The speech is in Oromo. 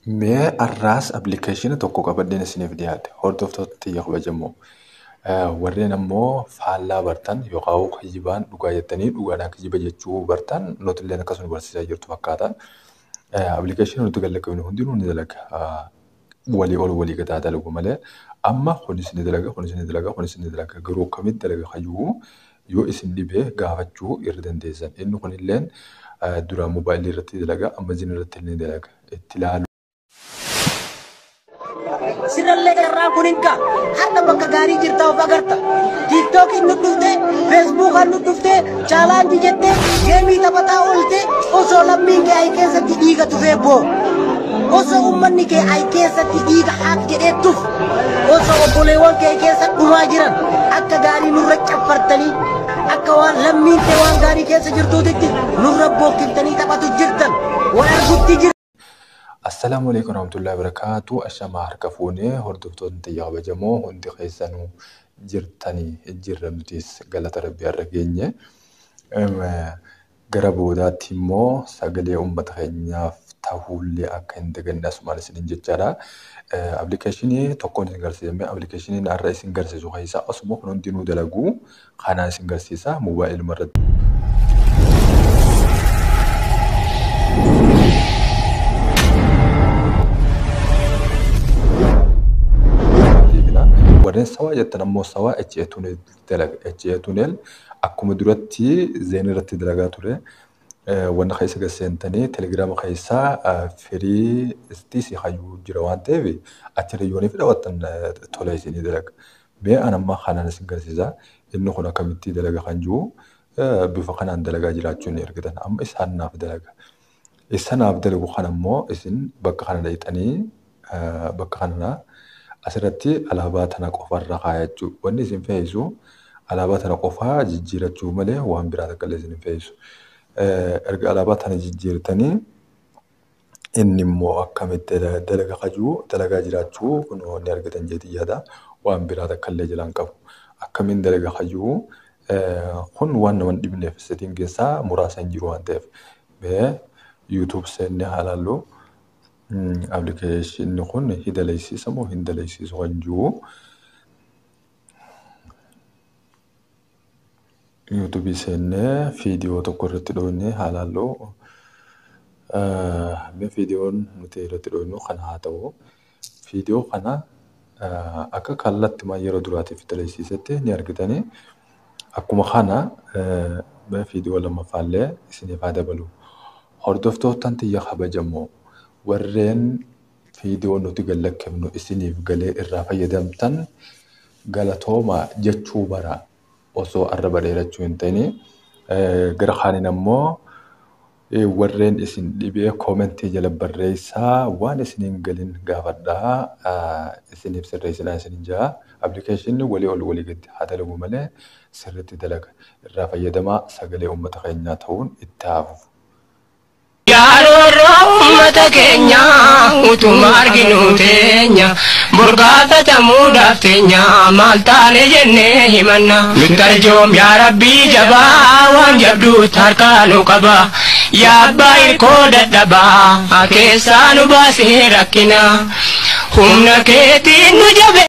Mee arraas appilikeeshina tokko qabadheen isiniif dhiyaate hordoftoota xiyya kabajamoo warreen ammoo faallaa bartan yookaan kijibaan dhugaa jettanii dhugaadhaan kijiba jechuu bartan nuti illee akkasuma barsiisaa jirtu fakkaata. Appilikeeshina nuti gallaqabnu hundinuu ni dalaga walii ol walii gataa dalagu malee amma kunis ni dalaga kunis ni dalaga garuu akkamitti dalaga hayyuu yoo isin dhibee gaafachuu irra dandeessan inni kun illee dura moobaayilii irratti dalaga amma zin irratti ni dalaga itti ilaalu. Sirallee irraa kuninka hadda bakka gaarii jirta of agarta. TikTok nu dhufte, Facebook nu dhufte, challenge jette, geemii taphataa oolte osoo lammiin kee ay keessatti dhiiga tufee boo. Osoo uummanni kee ay keessatti dhiiga haaq jedhee tuf. Osoo obboleewwan kee keessa dhumaa jiran akka gaarii nurra caffartanii akka waan lammiin kee waan gaarii keessa jirtuutitti nurra bookiftanii taphatu jirtan waan argutti jirtan. Assalamu alaikum warahmatullahi wabarakatuh. Ashama harka fuunee hordoftoonni xiyya kabajamoo hundi keessanuu jirtanii jirramtis galata rabbii irra geenye. Gara boodaatti immoo sagalee uummata keenyaaf ta'ullee akka hin daganne asumaan isiniin jechaadha. Appilikeeshinii tokkoon isin garsiisame appilikeeshiniin har'a isin garsiisu keessaa asuma kun hundinuu dalagu kanaan isin garsiisa moobaayiluma irratti. Warreen sawaa jettan ammoo sawaa HA dalaga. HA akkuma duratti zeen irratti dalagaa ture. Wanna keessa gaseentanii telegiraama keessaa firii istiisi hayyuu jira waan ta'eef achirra yooniif dhaawwattan tola isinii dalaga. Mee anammaa kanaan isin garsiisa. Inni kun akkamitti dalaga kan jiru bifa kanaan dalagaa jiraachuu ni argitan. Amma isaan naaf dalaga. Isaan naaf dalagu kan ammoo isin bakka kana dhayxanii bakka kanaa asirratti alaabaa tana qofarra kaayachuu. Wanni isin fe'isu alaabaa tana qofaa jijjiirachuu malee waan biraa takka illee isin fe'isu. Erga alaabaa tana jijjiirtanii inni immoo akkamitti dalaga kajuu dalagaa jiraachuu kun ni argatan jeetii yaada waan biraa takka illee jilaan qabu. Akkamiin dalaga kajuu kun waan nama dhibneef settiin keessaa muraasa hin jiru waan ta'eef. YouTube seenne haalaallu. Appilikeeshinni kun hidaleessiisa moo hin daleessisu kan jiru. YouTube seennee viidiyoo tokko irratti dhoofnee haalaallu. Viidiyoon nuti irratti dhoofnu kana haa ta'u. Viidiyoo kana akka kallattii yeroo duraatiif daleessisetti ni argitanii. Akkuma kana viidiyoo lammaffaallee isiniif haa dabalu. Hordoftoottan xiyya kabajamoo. Warreen viidiyoo nuti gallaqabnu isiniif galee irraa fayyadamtan galatooma jechuu bara osoo arraba dheerachuu hin ta'in gara kaaniin ammoo warreen isin dhibee koomentii jala barreessaa waan isiniin galin gaafadhaa isiniif sirreessinaa isiniin jaa appilikeeshinni walii ol walii gadi haa dalagu malee sirriitti dalaga irraa fayyadamaa sagalee uummata keenyaa ta'uun itti haafu. Ummata keenya utuma arginu teenya burqaafatamuudhaaf teenya maal taane jennee himanna nutti arjoom yaa rabbii jabaa waan jabduut harkaa nu qaba yaa abbaa hirkoo dadhabaa keessaa nu baasee rakkina humna keetiin nu jabe.